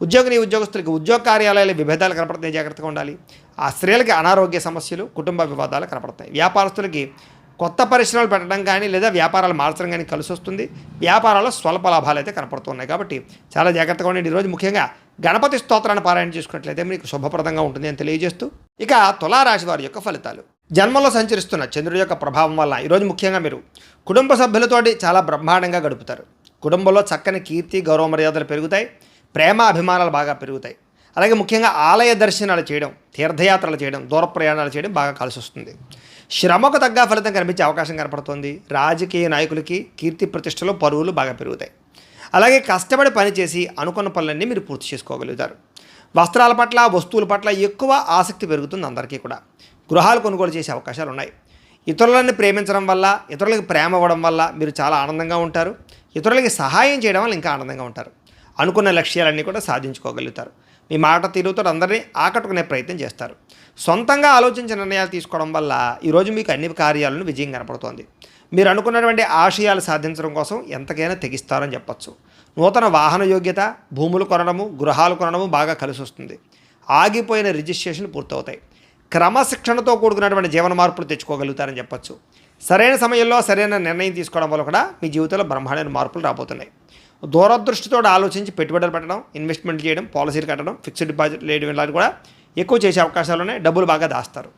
ఉద్యోగస్తులకి ఉద్యోగ కార్యాలయాల విభేదాలు కనపడుతున్నాయి. జాగ్రత్తగా ఉండాలి. ఆ స్త్రీలకి అనారోగ్య సమస్యలు, కుటుంబ వివాదాలు కనపడతాయి. వ్యాపారస్తులకి కొత్త పరిశ్రమలు పెట్టడం కానీ లేదా వ్యాపారాలు మార్చడం కానీ కలిసి వస్తుంది. వ్యాపారాల్లో స్వల్ప లాభాలు అయితే కనపడుతున్నాయి. కాబట్టి చాలా జాగ్రత్తగా ఉండండి. ఈరోజు ముఖ్యంగా గణపతి స్తోత్రాన్ని పారాయణ చేసుకున్నట్లయితే మీకు శుభప్రదంగా ఉంటుంది అని తెలియజేస్తూ ఇక తులారాశి వారి యొక్క ఫలితాలు. జన్మలో సంచరిస్తున్న చంద్రుడి యొక్క ప్రభావం వల్ల ఈరోజు ముఖ్యంగా మీరు కుటుంబ సభ్యులతోటి చాలా బ్రహ్మాండంగా గడుపుతారు. కుటుంబంలో చక్కని కీర్తి, గౌరవ మర్యాదలు పెరుగుతాయి. ప్రేమ అభిమానాలు బాగా పెరుగుతాయి. అలాగే ముఖ్యంగా ఆలయ దర్శనాలు చేయడం, తీర్థయాత్రలు చేయడం, దూర ప్రయాణాలు చేయడం బాగా కలిసి వస్తుంది. శ్రమకు తగ్గ ఫలితం కనిపించే అవకాశం కనపడుతుంది. రాజకీయ నాయకులకి కీర్తి ప్రతిష్టలు, పరువులు బాగా పెరుగుతాయి. అలాగే కష్టపడి పనిచేసి అనుకున్న పనులన్నీ మీరు పూర్తి చేసుకోగలుగుతారు. వస్త్రాల పట్ల, వస్తువుల పట్ల ఎక్కువ ఆసక్తి పెరుగుతుంది అందరికీ కూడా. గృహాలు కొనుగోలు చేసే అవకాశాలు ఉన్నాయి. ఇతరులని ప్రేమించడం వల్ల, ఇతరులకు ప్రేమ ఇవ్వడం వల్ల మీరు చాలా ఆనందంగా ఉంటారు. ఇతరులకి సహాయం చేయడం వల్ల ఇంకా ఆనందంగా ఉంటారు. అనుకున్న లక్ష్యాలన్నీ కూడా సాధించుకోగలుగుతారు. మీ మాట తీరుతో అందరినీ ఆకట్టుకునే ప్రయత్నం చేస్తారు. సొంతంగా ఆలోచించిన నిర్ణయాలు తీసుకోవడం వల్ల ఈరోజు మీకు అన్ని కార్యాలను విజయం కనపడుతోంది. మీరు అనుకున్నటువంటి ఆశయాలు సాధించడం కోసం ఎంతకైనా తెగిస్తారని చెప్పచ్చు. నూతన వాహన యోగ్యత, భూములు కొనడము, గృహాలు కొనడము బాగా కలిసి వస్తుంది. ఆగిపోయిన రిజిస్ట్రేషన్లు పూర్తవుతాయి. క్రమశిక్షణతో కూడుకున్నటువంటి జీవన మార్పులు తెచ్చుకోగలుగుతారని చెప్పచ్చు. సరైన సమయంలో సరైన నిర్ణయం తీసుకోవడం వల్ల కూడా మీ జీవితంలో బ్రహ్మాండమైన మార్పులు రాబోతున్నాయి. దూరదృష్టితో ఆలోచించి పెట్టుబడులు పెట్టడం, ఇన్వెస్ట్మెంట్ చేయడం, పాలసీలు కట్టడం, ఫిక్స్డ్ డిపాజిట్ వేయడం ఇలాంటి కూడా ఎక్కువ చేసే అవకాశాలు ఉన్నాయి. డబ్బులు బాగా దాస్తారు.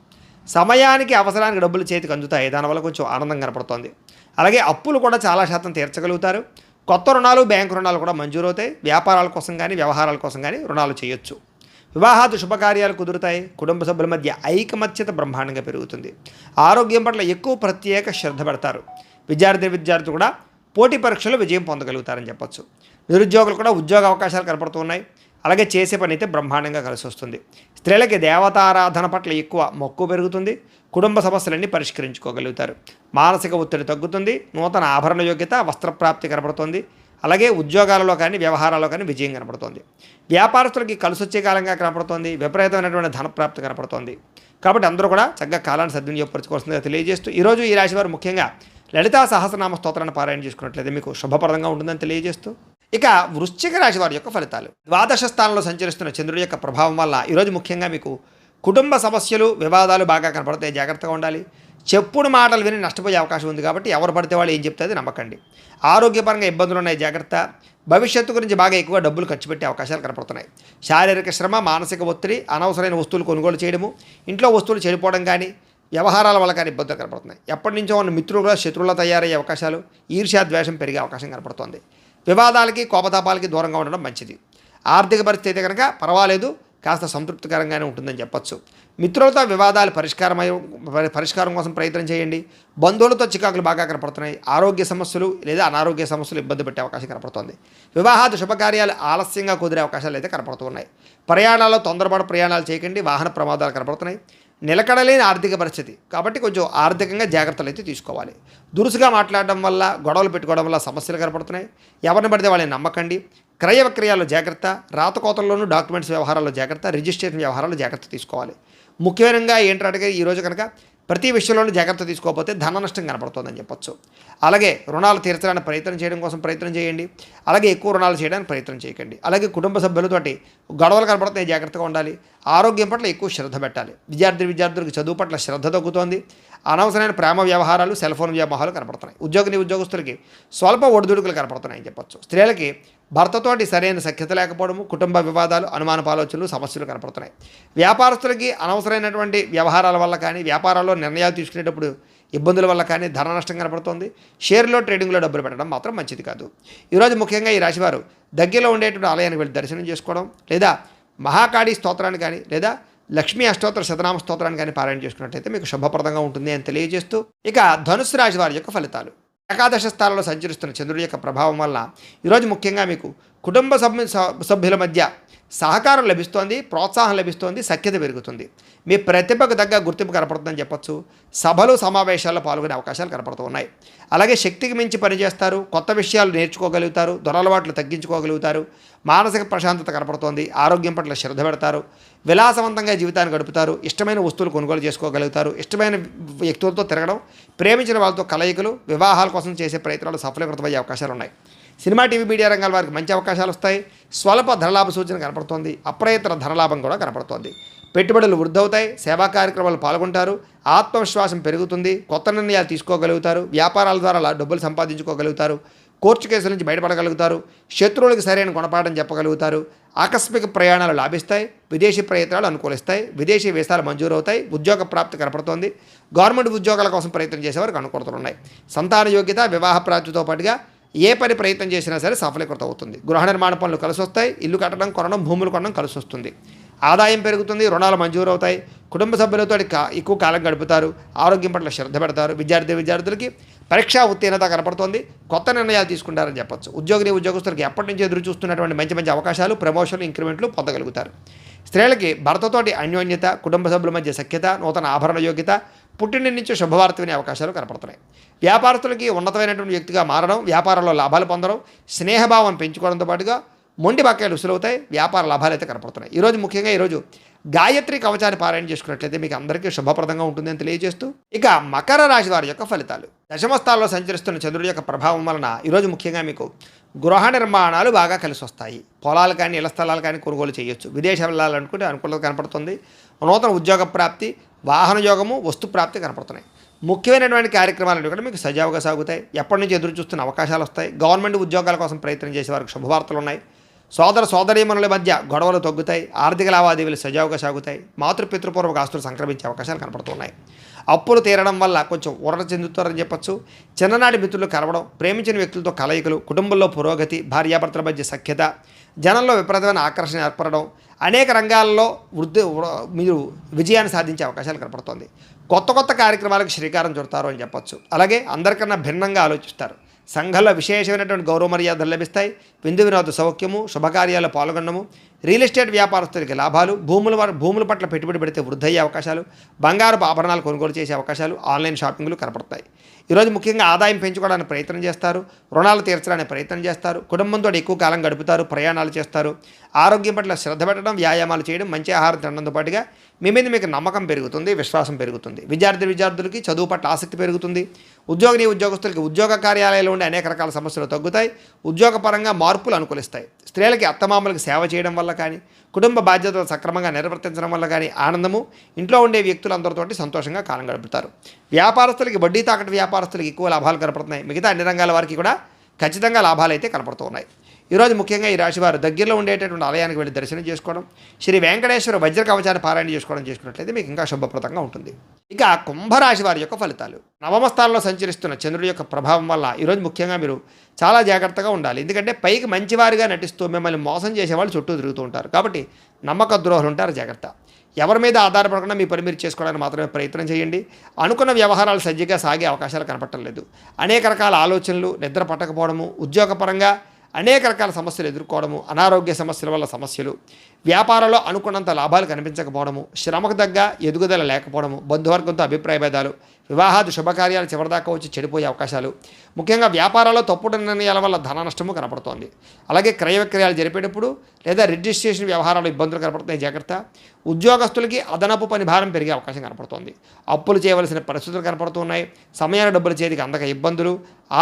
సమయానికి అవసరానికి డబ్బులు చేతికి అందుతాయి. దానివల్ల కొంచెం ఆనందం కనపడుతోంది. అలాగే అప్పులు కూడా చాలా శాతం తీర్చగలుగుతారు. కొత్త రుణాలు, బ్యాంకు రుణాలు కూడా మంజూరవుతాయి. వ్యాపారాల కోసం కానీ వ్యవహారాల కోసం కానీ రుణాలు చేయొచ్చు. వివాహాది శుభకార్యాలు కుదురుతాయి. కుటుంబ సభ్యుల మధ్య ఐకమత్యత బ్రహ్మాండంగా పెరుగుతుంది. ఆరోగ్యం పట్ల ఎక్కువ ప్రత్యేక శ్రద్ధ పెడతారు. విద్యార్థులు కూడా పోటీ పరీక్షలో విజయం పొందగలుగుతారని చెప్పొచ్చు. నిరుద్యోగులు కూడా ఉద్యోగ అవకాశాలు కనపడుతున్నాయి. అలాగే చేసే పని అయితే బ్రహ్మాండంగా కలిసి వస్తుంది. స్త్రీలకి దేవతారాధన పట్ల ఎక్కువ మక్కువ పెరుగుతుంది. కుటుంబ సమస్యలన్నీ పరిష్కరించుకోగలుగుతారు. మానసిక ఒత్తిడి తగ్గుతుంది. నూతన ఆభరణ యోగ్యత, వస్త్రప్రాప్తి కనపడుతుంది. అలాగే ఉద్యోగాలలో కానీ వ్యవహారాల్లో కానీ విజయం కనపడుతోంది. వ్యాపారస్తులకి కలిసి వచ్చే కాలంగా కనపడుతోంది. విపరీతమైనటువంటి ధనప్రాప్తి కనపడుతోంది. కాబట్టి అందరూ కూడా చక్కగా కాలాన్ని సద్వినియోగపరచుకోవాల్సిందిగా తెలియజేస్తూ ఈరోజు ఈ రాశి వారు ముఖ్యంగా లలితా సహస్రనామ స్తోత్రాన్ని పారాయణ చేసుకున్నట్లయితే మీకు శుభప్రదంగా ఉంటుందని తెలియజేస్తూ ఇక వృశ్చిక రాశి వారి యొక్క ఫలితాలు. ద్వాదశ స్థానంలో సంచరిస్తున్న చంద్రుడి యొక్క ప్రభావం వల్ల ఈరోజు ముఖ్యంగా మీకు కుటుంబ సమస్యలు, వివాదాలు బాగా కనపడతాయి. జాగ్రత్తగా ఉండాలి. చెప్పుడు మాటలు విని నష్టపోయే అవకాశం ఉంది. కాబట్టి ఎవరు పడితే వాళ్ళు ఏం చెప్తే అది నమ్మకండి. ఆరోగ్యపరంగా ఇబ్బందులు ఉన్నాయి, జాగ్రత్త. భవిష్యత్తు గురించి బాగా ఎక్కువ డబ్బులు ఖర్చు పెట్టే అవకాశాలు కనపడుతున్నాయి. శారీరక శ్రమ, మానసిక ఒత్తిడి, అనవసరమైన వస్తువులు కొనుగోలు చేయడము, ఇంట్లో వస్తువులు చెడిపోవడం కానీ, వ్యవహారాల వల్ల కానీ ఇబ్బందులు కనపడుతున్నాయి. ఎప్పటి నుంచో ఉన్న మిత్రులుగా శత్రువులా తయారయ్యే అవకాశాలు, ఈర్ష్యా ద్వేషం పెరిగే అవకాశం కనపడుతోంది. వివాదాలకి, కోపతాపాలకి దూరంగా ఉండడం మంచిది. ఆర్థిక పరిస్థితి అయితే కనుక పర్వాలేదు, కాస్త సంతృప్తికరంగానే ఉంటుందని చెప్పొచ్చు. మిత్రులతో వివాదాలు పరిష్కారం కోసం ప్రయత్నం చేయండి. బంధువులతో చికాకులు బాగా కనపడుతున్నాయి. ఆరోగ్య సమస్యలు లేదా అనారోగ్య సమస్యలు ఇబ్బంది పెట్టే అవకాశం కనపడుతుంది. వివాహాది శుభకార్యాలు ఆలస్యంగా కుదిరే అవకాశాలు అయితే కనపడుతున్నాయి. ప్రయాణాల్లో తొందరపాటు ప్రయాణాలు చేయకండి. వాహన ప్రమాదాలు కనపడుతున్నాయి. నిలకడలేని ఆర్థిక పరిస్థితి కాబట్టి కొంచెం ఆర్థికంగా జాగ్రత్తలు అయితే తీసుకోవాలి. దురుసుగా మాట్లాడడం వల్ల, గొడవలు పెట్టుకోవడం వల్ల సమస్యలు కనపడుతున్నాయి. ఎవరిని పడితే వాళ్ళని నమ్మకండి. క్రయ విక్రయాల్లో జాగ్రత్త. రాతకోతల్లోనూ డాక్యుమెంట్స్ వ్యవహారాల్లో జాగ్రత్త. రిజిస్ట్రేషన్ వ్యవహారాల్లో జాగ్రత్త తీసుకోవాలి. ముఖ్యంగా ఏంటంటే ఈరోజు కనుక ప్రతి విషయంలోనూ జాగ్రత్త తీసుకోకపోతే ధన నష్టం కనపడుతుందని చెప్పొచ్చు. అలాగే రుణాలు తీర్చడానికి ప్రయత్నం చేయడం కోసం ప్రయత్నం చేయండి. అలాగే ఎక్కువ రుణాలు చేయడానికి ప్రయత్నం చేయకండి. అలాగే కుటుంబ సభ్యులతోటి గొడవలు కనపడితే జాగ్రత్తగా ఉండాలి. ఆరోగ్యం పట్ల ఎక్కువ శ్రద్ధ పెట్టాలి. విద్యార్థులకు చదువు పట్ల శ్రద్ధ తగ్గుతోంది. అనవసరమైన ప్రేమ వ్యవహారాలు, సెల్ ఫోన్ వ్యవహారాలు కనపడుతున్నాయి. ఉద్యోగస్తులకి స్వల్ప ఒడిదుడుకులు కనపడుతున్నాయని చెప్పొచ్చు. స్త్రీలకి భర్తతోటి సరైన సఖ్యత లేకపోవడము, కుటుంబ వివాదాలు, అనుమానపు ఆలోచనలు, సమస్యలు కనపడుతున్నాయి. వ్యాపారస్తులకి అనవసరమైనటువంటి వ్యవహారాల వల్ల కానీ, వ్యాపారాల్లో నిర్ణయాలు తీసుకునేటప్పుడు ఇబ్బందుల వల్ల కానీ ధన నష్టం కనపడుతుంది. షేర్లో, ట్రేడింగ్లో డబ్బులు పెట్టడం మాత్రం మంచిది కాదు. ఈరోజు ముఖ్యంగా ఈ రాశివారు దగ్గరలో ఉండేటువంటి ఆలయానికి వెళ్ళి దర్శనం చేసుకోవడం, లేదా మహాకాళీ స్తోత్రాన్ని కానీ, లేదా లక్ష్మీ అష్టోత్తర శతనామ స్తోత్రాన్ని కానీ పారాయణ చేసుకున్నట్లయితే మీకు శుభప్రదంగా ఉంటుంది అని తెలియజేస్తూ ఇక ధనుసు రాశి వారి యొక్క ఫలితాలు. ఏకాదశ స్థానంలో సంచరిస్తున్న చంద్రుడి యొక్క ప్రభావం వల్ల ఈరోజు ముఖ్యంగా మీకు కుటుంబ సభ్యుల మధ్య సహకారం లభిస్తోంది, ప్రోత్సాహం లభిస్తోంది, సఖ్యత పెరుగుతుంది. మీ ప్రతిభకు తగ్గ గుర్తింపు కనపడుతుందని చెప్పొచ్చు. సభలు, సమావేశాల్లో పాల్గొనే అవకాశాలు కనపడుతూ ఉన్నాయి. అలాగే శక్తికి మించి పనిచేస్తారు. కొత్త విషయాలు నేర్చుకోగలుగుతారు. దురలవాట్లు తగ్గించుకోగలుగుతారు. మానసిక ప్రశాంతత కనపడుతోంది. ఆరోగ్యం పట్ల శ్రద్ధ పెడతారు. విలాసవంతంగా జీవితాన్ని గడుపుతారు. ఇష్టమైన వస్తువులు కొనుగోలు చేసుకోగలుగుతారు. ఇష్టమైన వ్యక్తులతో తిరగడం, ప్రేమించిన వాళ్ళతో కలయికలు, వివాహాల కోసం చేసే ప్రయత్నాలు సఫలీకృతమయ్యే అవకాశాలు ఉన్నాయి. సినిమా, టీవీ, మీడియా రంగాల వారికి మంచి అవకాశాలు వస్తాయి. స్వల్ప ధనలాభ సూచన కనపడుతోంది. అప్రయత్న ధనలాభం కూడా కనపడుతోంది. పెట్టుబడులు వృద్ధవుతాయి. సేవా కార్యక్రమాలు పాల్గొంటారు. ఆత్మవిశ్వాసం పెరుగుతుంది. కొత్త నిర్ణయాలు తీసుకోగలుగుతారు. వ్యాపారాల ద్వారా డబ్బులు సంపాదించుకోగలుగుతారు. కోర్టు కేసుల నుంచి బయటపడగలుగుతారు. శత్రువులకు సరైన గుణపాఠం చెప్పగలుగుతారు. ఆకస్మిక ప్రయాణాలు లాభిస్తాయి. విదేశీ ప్రయత్నాలు అనుకూలిస్తాయి. విదేశీ వీసాలు మంజూరవుతాయి. ఉద్యోగ ప్రాప్తి కనపడుతోంది. గవర్నమెంట్ ఉద్యోగాల కోసం ప్రయత్నం చేసేవారికి అనుకూలతలు ఉన్నాయి. సంతాన యోగ్యత, వివాహ ప్రాప్తితో పాటుగా ఏ పని ప్రయత్నం చేసినా సరే సఫలీకృతం అవుతుంది. గృహ నిర్మాణ పనులు కలిసి వస్తాయి. ఇల్లు కట్టడం, కొనడం, భూములు కొనడం కలిసి వస్తుంది. ఆదాయం పెరుగుతుంది. రుణాలు మంజూరు అవుతాయి. కుటుంబ సభ్యులతో ఎక్కువ కాలం గడుపుతారు. ఆరోగ్యం పట్ల శ్రద్ధ పెడతారు. విద్యార్థులకి పరీక్షా ఉత్తీర్ణత కనపడుతోంది. కొత్త నిర్ణయాలు తీసుకుంటారని చెప్పొచ్చు. ఉద్యోగస్తులకి ఎప్పటి నుంచి ఎదురు చూస్తున్నటువంటి మంచి అవకాశాలు, ప్రమోషన్లు, ఇంక్రిమెంట్లు పొందగలుగుతారు. స్త్రీలకి భర్తతోటి అన్యోన్యత, కుటుంబ సభ్యుల మధ్య సఖ్యత, నూతన ఆభరణ యోగ్యత, పుట్టిన నుంచి శుభవార్త వినే అవకాశాలు కనపడుతున్నాయి. వ్యాపారస్తులకి ఉన్నతమైనటువంటి వ్యక్తిగా మారడం, వ్యాపారంలో లాభాలు పొందడం, స్నేహభావం పెంచుకోవడంతో పాటుగా మొండి బకాయిలు ఉసులవుతాయి. వ్యాపార లాభాలు అయితే కనపడుతున్నాయి. ఈరోజు గాయత్రి కవచాన్ని పారాయణ చేసుకున్నట్లయితే మీకు అందరికీ శుభప్రదంగా ఉంటుందని తెలియజేస్తూ ఇక మకర రాశి వారి యొక్క ఫలితాలు. దశమస్థానంలో సంచరిస్తున్న చంద్రుడి యొక్క ప్రభావం వలన ఈరోజు ముఖ్యంగా మీకు గృహ నిర్మాణాలు బాగా కలిసి వస్తాయి. పొలాలు కానీ, ఇళ్ల స్థలాలు కానీ కొనుగోలు చేయొచ్చు. విదేశాలు వెళ్ళాలనుకుంటే అనుకూలత కనపడుతుంది. నూతన ఉద్యోగ ప్రాప్తి, వాహన యోగము, వస్తు ప్రాప్తి కనపడుతున్నాయి. ముఖ్యమైనటువంటి కార్యక్రమాలు కూడా మీకు సజావుగా సాగుతాయి. ఎప్పటి నుంచి ఎదురు చూస్తున్న అవకాశాలు వస్తాయి. గవర్నమెంట్ ఉద్యోగాల కోసం ప్రయత్నం చేసే వారికి శుభవార్తలు ఉన్నాయి. సోదరీమణుల మధ్య గొడవలు తగ్గుతాయి. ఆర్థిక లావాదేవీలు సజావుగా సాగుతాయి. మాతృపితృపూర్వక ఆస్తులు సంక్రమించే అవకాశాలు కనపడుతున్నాయి. అప్పులు తీరడం వల్ల కొంచెం ఊరట చెందుతారని చెప్పొచ్చు. చిన్ననాటి మిత్రులు కలవడం, ప్రేమించిన వ్యక్తులతో కలయికలు, కుటుంబంలో పురోగతి, భార్యాభర్తల మధ్య సఖ్యత, జనంలో విపరీతమైన ఆకర్షణ ఏర్పడడం, అనేక రంగాల్లో మీరు విజయాన్ని సాధించే అవకాశాలు కనపడుతోంది. కొత్త కొత్త కార్యక్రమాలకు శ్రీకారం చుడతారు అని చెప్పొచ్చు. అలాగే అందరికన్నా భిన్నంగా ఆలోచిస్తారు. సంఘంలో విశేషమైనటువంటి గౌరవ మర్యాదలు లభిస్తాయి. విందు వినోద సౌఖ్యము, శుభకార్యాల్లో పాల్గొనడము, రియల్ ఎస్టేట్ వ్యాపారస్తులకి లాభాలు, భూముల పట్ల పెట్టుబడి పెడితే వృద్ధయ్యే అవకాశాలు, బంగారపు ఆభరణాలు కొనుగోలు చేసే అవకాశాలు, ఆన్లైన్ షాపింగ్లు కనపడతాయి. ఈరోజు ముఖ్యంగా ఆదాయం పెంచుకోవడానికి ప్రయత్నం చేస్తారు, రుణాలు తీర్చడానికి ప్రయత్నం చేస్తారు, కుటుంబంతో ఎక్కువ కాలం గడుపుతారు, ప్రయాణాలు చేస్తారు, ఆరోగ్యం పట్ల శ్రద్ధ పెట్టడం, వ్యాయామాలు చేయడం, మంచి ఆహారం తినడంతో పాటుగా మీ మీద మీకు నమ్మకం పెరుగుతుంది, విశ్వాసం పెరుగుతుంది. విద్యార్థులకి చదువు పట్ల ఆసక్తి పెరుగుతుంది. ఉద్యోగస్తులకి ఉద్యోగ కార్యాలయాల్లో ఉండే అనేక రకాల సమస్యలు తగ్గుతాయి. ఉద్యోగపరంగా మార్పులు అనుకూలిస్తాయి. స్త్రీలకి అత్తమామలకు సేవ చేయడం వల్ల కానీ, కుటుంబ బాధ్యతలు సక్రమంగా నిర్వర్తించడం వల్ల కానీ ఆనందము, ఇంట్లో ఉండే వ్యక్తులందరితోటి సంతోషంగా కాలం గడుపుతారు. వ్యాపారస్తులకి వడ్డీ తాకట్టు వ్యాపారస్తులకి ఎక్కువ లాభాలు కనపడుతున్నాయి. మిగతా అన్ని రంగాల వారికి కూడా ఖచ్చితంగా లాభాలు అయితే కనపడుతూ ఉన్నాయి. ఈరోజు ముఖ్యంగా ఈ రాశివారు దగ్గరలో ఉండేటటువంటి ఆలయానికి వెళ్ళి దర్శనం చేసుకోవడం, శ్రీ వెంకటేశ్వర వజ్ర కవచాన్ని పారాయణ చేసుకున్నట్లయితే మీకు ఇంకా శుభప్రదంగా ఉంటుంది. ఇక కుంభరాశి వారి యొక్క ఫలితాలు. నవమ స్థానంలో సంచరిస్తున్న చంద్రుడి యొక్క ప్రభావం వల్ల ఈరోజు ముఖ్యంగా మీరు చాలా జాగ్రత్తగా ఉండాలి. ఎందుకంటే పైకి మంచివారిగా నటిస్తూ మిమ్మల్ని మోసం చేసేవాళ్ళు చుట్టూ తిరుగుతూ ఉంటారు. కాబట్టి నమ్మక ద్రోహులు ఉంటారు, జాగ్రత్త. ఎవరి మీద ఆధారపడకుండా మీ పని మీరు చేసుకోవడానికి మాత్రమే ప్రయత్నం చేయండి. అనుకున్న వ్యవహారాలు సజ్జగా సాగే అవకాశాలు కనపడటం లేదు. అనేక రకాల ఆలోచనలు, నిద్ర పట్టకపోవడము, ఉద్యోగపరంగా అనేక రకాల సమస్యలు ఎదుర్కోవడము, అనారోగ్య సమస్యల వల్ల సమస్యలు, వ్యాపారంలో అనుకున్నంత లాభాలు కనిపించకపోవడము, శ్రమకు తగ్గ ఎదుగుదల లేకపోవడము, బంధువర్గంతో అభిప్రాయ భేదాలు, వివాహాది శుభకార్యాలు చివరిదాకా వచ్చి చెడిపోయే అవకాశాలు, ముఖ్యంగా వ్యాపారాల్లో తప్పుడు నిర్ణయాల వల్ల ధన నష్టము కనపడుతోంది. అలాగే క్రయ విక్రయాలు జరిపేటప్పుడు లేదా రిజిస్ట్రేషన్ వ్యవహారాలు ఇబ్బందులు కనపడుతున్నాయి, జాగ్రత్త. ఉద్యోగస్తులకి అదనపు పని భారం పెరిగే అవకాశం కనపడుతోంది. అప్పులు చేయవలసిన పరిస్థితులు కనపడుతున్నాయి. సమయాన్ని డబ్బులు చేతికి అందక ఇబ్బందులు,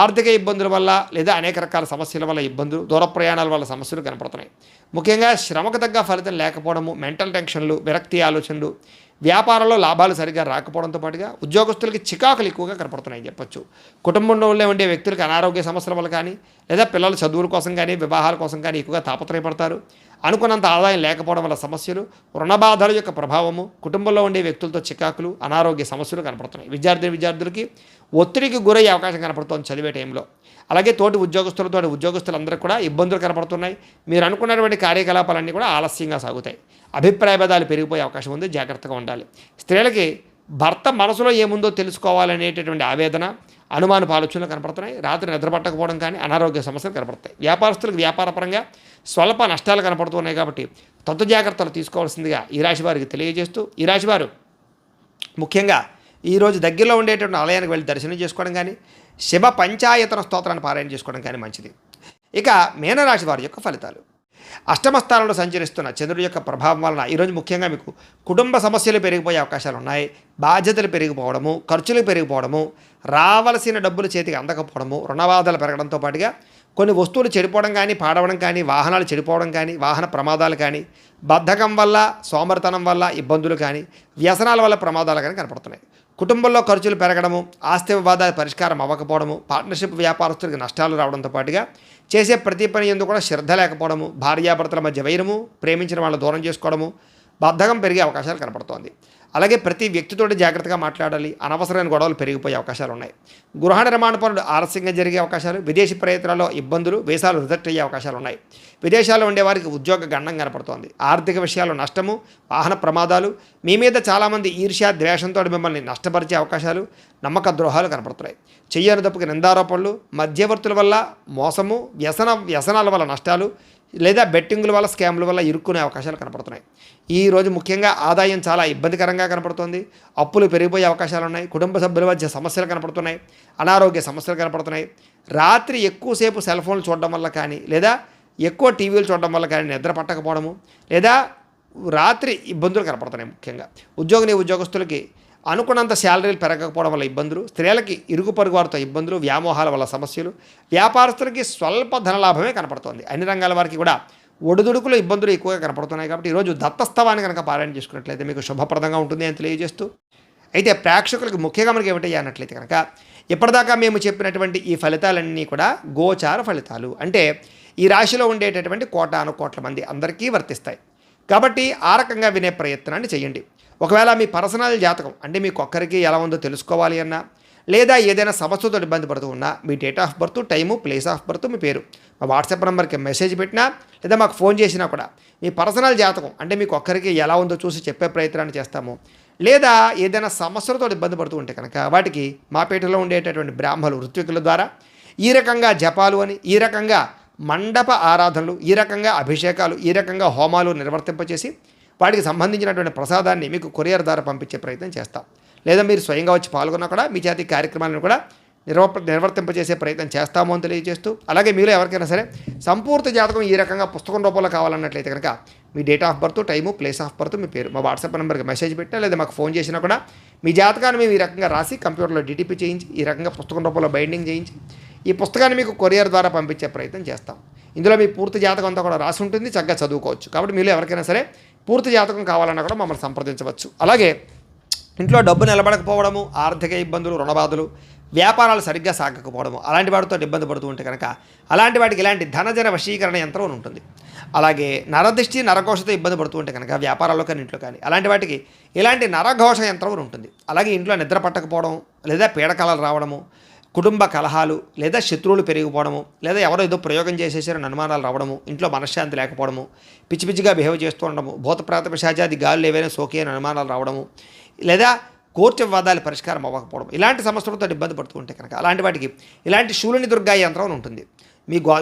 ఆర్థిక ఇబ్బందుల వల్ల లేదా అనేక రకాల సమస్యల వల్ల ఇబ్బందులు, దూర ప్రయాణాల వల్ల సమస్యలు కనపడుతున్నాయి. ముఖ్యంగా శ్రమకు తగ్గ ఫలితం లేకపోవడము, మెంటల్ టెన్షన్లు, విరక్తి ఆలోచనలు, వ్యాపారంలో లాభాలు సరిగ్గా రాకపోవడంతో పాటుగా ఉద్యోగస్తులకి చికాకులు ఎక్కువగా కనపడుతున్నాయని చెప్పొచ్చు. కుటుంబంలో ఉండే వ్యక్తులకి అనారోగ్య సమస్యల వల్ల కానీ లేదా పిల్లల చదువుల కోసం కానీ వివాహాల కోసం కానీ ఎక్కువగా తాపత్రయపడతారు. అనుకున్నంత ఆదాయం లేకపోవడం వల్ల సమస్యలు, రుణబాధల యొక్క ప్రభావము, కుటుంబంలో ఉండే వ్యక్తులతో చికాకులు, అనారోగ్య సమస్యలు కనపడుతున్నాయి. విద్యార్థులకి ఒత్తిడికి గురయ్యే అవకాశం కనపడుతోంది చదివే టైంలో. అలాగే ఉద్యోగస్తులందరికీ కూడా ఇబ్బందులు కనపడుతున్నాయి. మీరు అనుకున్నటువంటి కార్యకలాపాలన్నీ కూడా ఆలస్యంగా సాగుతాయి. అభిప్రాయ భేదాలు పెరిగిపోయే అవకాశం ఉంది, జాగ్రత్తగా ఉండాలి. స్త్రీలకి భర్త మనసులో ఏముందో తెలుసుకోవాలనేటటువంటి ఆవేదన, అనుమానపు ఆలోచనలు కనపడుతున్నాయి. రాత్రి నిద్ర పట్టకపోవడం కానీ అనారోగ్య సమస్యలు కనపడతాయి. వ్యాపారస్తులకు వ్యాపారపరంగా స్వల్ప నష్టాలు కనపడుతున్నాయి. కాబట్టి తొంత జాగ్రత్తలు తీసుకోవాల్సిందిగా ఈ రాశి వారికి తెలియజేస్తూ, ఈ రాశివారు ముఖ్యంగా ఈరోజు దగ్గరలో ఉండేటువంటి ఆలయానికి వెళ్ళి దర్శనం చేసుకోవడం కానీ, శివ పంచాయతన స్తోత్రాన్ని పారాయణ చేసుకోవడం కానీ మంచిది. ఇక మీనరాశి వారి యొక్క ఫలితాలు. అష్టమ స్థానంలో సంచరిస్తున్న చంద్రుడి యొక్క ప్రభావం వలన ఈరోజు ముఖ్యంగా మీకు కుటుంబ సమస్యలు పెరిగిపోయే అవకాశాలు ఉన్నాయి. బాధ్యతలు పెరిగిపోవడము, ఖర్చులు పెరిగిపోవడము, రావలసిన డబ్బులు చేతికి అందకపోవడము, రుణబాధలు పెరగడంతో పాటుగా కొన్ని వస్తువులు చెడిపోవడం కానీ, పాడవడం కానీ, వాహనాలు చెడిపోవడం కానీ, వాహన ప్రమాదాలు కానీ, బద్ధకం వల్ల, సోమరితనం వల్ల ఇబ్బందులు కానీ, వ్యసనాల వల్ల ప్రమాదాలు కానీ కనపడుతున్నాయి. కుటుంబంలో ఖర్చులు పెరగడము, ఆస్తి వివాదాలు పరిష్కారం అవ్వకపోవడము, పార్ట్నర్షిప్ వ్యాపారస్తులకు నష్టాలు రావడంతో పాటుగా చేసే ప్రతి పని ఎందుకు కూడా శ్రద్ధ లేకపోవడము, భార్యాభర్తల మధ్య వైరము, ప్రేమించిన వాళ్ళని దూరం చేసుకోవడము, బద్ధకం పెరిగే అవకాశాలు కనపడుతోంది. అలాగే ప్రతి వ్యక్తితోటి జాగ్రత్తగా మాట్లాడాలి. అనవసరమైన గొడవలు పెరిగిపోయే అవకాశాలు ఉన్నాయి. గృహ నిర్మాణ పనులు ఆలస్యంగా జరిగే అవకాశాలు, విదేశీ ప్రయత్నాల్లో ఇబ్బందులు, వీసాలు రిజెక్ట్ అయ్యే అవకాశాలు ఉన్నాయి. విదేశాల్లో ఉండేవారికి ఉద్యోగ గండం కనపడుతోంది. ఆర్థిక విషయాల్లో నష్టము, వాహన ప్రమాదాలు, మీ మీద చాలామంది ఈర్ష్య ద్వేషంతో మిమ్మల్ని నష్టపరిచే అవకాశాలు, నమ్మక ద్రోహాలు కనపడుతున్నాయి. చెయ్యని తప్పుకి నిందారోపణలు, మధ్యవర్తుల వల్ల మోసము, వ్యసనాల వల్ల నష్టాలు లేదా బెట్టింగుల వల్ల, స్కామ్ల వల్ల ఇరుక్కునే అవకాశాలు కనపడుతున్నాయి. ఈరోజు ముఖ్యంగా ఆదాయం చాలా ఇబ్బందికరంగా కనపడుతుంది. అప్పులు పెరిగిపోయే అవకాశాలు ఉన్నాయి. కుటుంబ సభ్యుల మధ్య సమస్యలు కనపడుతున్నాయి. అనారోగ్య సమస్యలు కనపడుతున్నాయి. రాత్రి ఎక్కువసేపు సెల్ ఫోన్లు చూడడం వల్ల కానీ లేదా ఎక్కువ టీవీలు చూడడం వల్ల కానీ నిద్ర పట్టకపోవడము లేదా రాత్రి ఇబ్బందులు కనపడుతున్నాయి. ముఖ్యంగా ఉద్యోగస్తులకి అనుకున్నంత శాలరీలు పెరగకపోవడం వల్ల ఇబ్బందులు, స్త్రీలకి ఇరుగు పొరుగు వారితో ఇబ్బందులు, వ్యామోహాల వల్ల సమస్యలు, వ్యాపారస్తులకి స్వల్ప ధనలాభమే కనపడుతోంది. అన్ని రంగాల వారికి కూడా ఒడిదుడుకులు, ఇబ్బందులు ఎక్కువగా కనపడుతున్నాయి. కాబట్టి ఈరోజు దత్తస్తవాన్ని కనుక పారాయణ చేసుకున్నట్లయితే మీకు శుభప్రదంగా ఉంటుంది అని తెలియజేస్తూ, అయితే ప్రేక్షకులకు ముఖ్యంగా మనకి ఏమిటయ్యా అన్నట్లయితే కనుక ఇప్పటిదాకా మేము చెప్పినటువంటి ఈ ఫలితాలన్నీ కూడా గోచార ఫలితాలు, అంటే ఈ రాశిలో ఉండేటటువంటి కోటాను మంది అందరికీ వర్తిస్తాయి. కాబట్టి ఆ రకంగా వినే ప్రయత్నాన్ని చేయండి. ఒకవేళ మీ పర్సనల్ జాతకం అంటే మీకు ఒక్కరికి ఎలా ఉందో తెలుసుకోవాలి అన్నా లేదా ఏదైనా సమస్యతో ఇబ్బంది పడుతూ ఉన్నా మీ date of birth, time, place of birth, మీ పేరు మా వాట్సాప్ నెంబర్కి మెసేజ్ పెట్టినా లేదా మాకు ఫోన్ చేసినా కూడా మీ పర్సనల్ జాతకం అంటే మీకు ఒక్కరికి ఎలా ఉందో చూసి చెప్పే ప్రయత్నాన్ని చేస్తాము. లేదా ఏదైనా సమస్యలతో ఇబ్బంది పడుతూ ఉంటే కనుక వాటికి మా పేటలో ఉండేటటువంటి బ్రాహ్మలు ఋత్వికుల ద్వారా ఈ రకంగా జపాలు అని, ఈ రకంగా మండప ఆరాధనలు, ఈ రకంగా అభిషేకాలు, ఈ రకంగా హోమాలు నిర్వర్తింపచేసి వాటికి సంబంధించినటువంటి ప్రసాదాన్ని మీకు కొరియర్ ద్వారా పంపించే ప్రయత్నం చేస్తాం. లేదా మీరు స్వయంగా వచ్చి పాల్గొన్నా కూడా మీ చేతి కార్యక్రమాలను కూడా నిర్వర్తింపజేసే ప్రయత్నం చేస్తాము అని తెలియజేస్తూ, అలాగే మీలో ఎవరికైనా సరే సంపూర్తి జాతకం ఈ రకంగా పుస్తకం రూపంలో కావాలన్నట్లయితే కనుక మీ date of birth, time, place of birth, మీ పేరు మా వాట్సాప్ నెంబర్కి మెసేజ్ పెట్టా లేదా మాకు ఫోన్ చేసినా కూడా మీ జాతకాన్ని మేము ఈ రకంగా రాసి కంప్యూటర్లో డిటిపి చేయించి ఈ రకంగా పుస్తకం రూపంలో బైండింగ్ చేయించి ఈ పుస్తకాన్ని మీకు కొరియర్ ద్వారా పంపించే ప్రయత్నం చేస్తాం. ఇందులో మీ పూర్తి జాతకం అంతా కూడా రాసి ఉంటుంది, చక్కగా చదువుకోవచ్చు. కాబట్టి మీలో ఎవరికైనా సరే పూర్తి జాతకం కావాలన్నా కూడా మమ్మల్ని సంప్రదించవచ్చు. అలాగే ఇంట్లో డబ్బు నిలబడకపోవడము, ఆర్థిక ఇబ్బందులు, రుణబాధలు, వ్యాపారాలు సరిగ్గా సాగకపోవడము, అలాంటి వాటితో ఇబ్బంది పడుతూ ఉంటే కనుక అలాంటి వాటికి ఇలాంటి ధనజన వశీకరణ యంత్రం ఉంటుంది. అలాగే నరదృష్టి, నరఘోషతో ఇబ్బంది పడుతూ ఉంటే కనుక వ్యాపారాల్లో కానీ ఇంట్లో కానీ అలాంటి వాటికి ఇలాంటి నరఘోష యంత్రం ఉంటుంది. అలాగే ఇంట్లో నిద్ర పట్టకపోవడం, లేదా పీడకలలు రావడము, కుటుంబ కలహాలు, లేదా శత్రువులు పెరిగిపోవడము, లేదా ఎవరో ఏదో ప్రయోగం చేసేసారని అనుమానాలు రావడము, ఇంట్లో మనశ్శాంతి లేకపోవడము, పిచ్చి పిచ్చిగా బిహేవ్ చేస్తూ ఉండడము, భూతప్రాత పిశాచాది గాలు ఏవైనా సోకి అని అనుమానాలు రావడము, లేదా కోర్టు వివాదాలు పరిష్కారం అవ్వకపోవడం, ఇలాంటి సమస్యలతో ఇబ్బంది పడుతూ ఉంటే కనుక అలాంటి వాటికి ఇలాంటి శూలిని దుర్గా యంత్రం ఉంటుంది.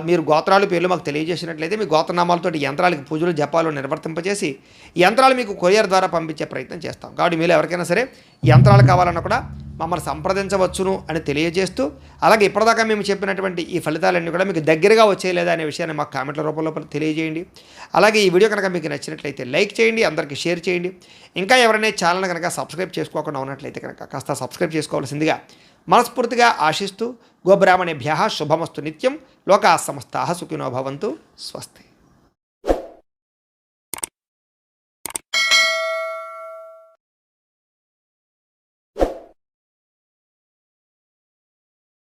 మీరు గోత్రాలు పేర్లు మాకు తెలియజేసినట్లయితే మీ గోత్రనామాలతో యంత్రాలకి పూజలు జపాలు నిర్వర్తింపజేసి ఈ యంత్రాలు మీకు కొరియర్ ద్వారా పంపించే ప్రయత్నం చేస్తాం. కాబట్టి మీరు ఎవరికైనా సరే యంత్రాలు కావాలన్నా కూడా మమ్మల్ని సంప్రదించవచ్చును అని తెలియజేస్తూ, అలాగే ఇప్పటిదాకా మేము చెప్పినటువంటి ఈ ఫలితాలన్నీ కూడా మీకు దగ్గరగా వచ్చేయలేదా అనే విషయాన్ని మాకు కామెంట్ల రూపంలో తెలియజేయండి. అలాగే ఈ వీడియో కనుక మీకు నచ్చినట్లయితే లైక్ చేయండి, అందరికీ షేర్ చేయండి. ఇంకా ఎవరైనా ఛానల్ కనుక సబ్స్క్రైబ్ చేసుకోకుండా ఉన్నట్లయితే కనుక కాస్త సబ్స్క్రైబ్ చేసుకోవాల్సిందిగా మనస్ఫూర్తిగా ఆశిస్తూ, గోబ్రాహ్మణేభ్యః శుభమస్తు నిత్యం, లోకాః సమస్తాః సుఖినో భవంతు. స్వస్తి.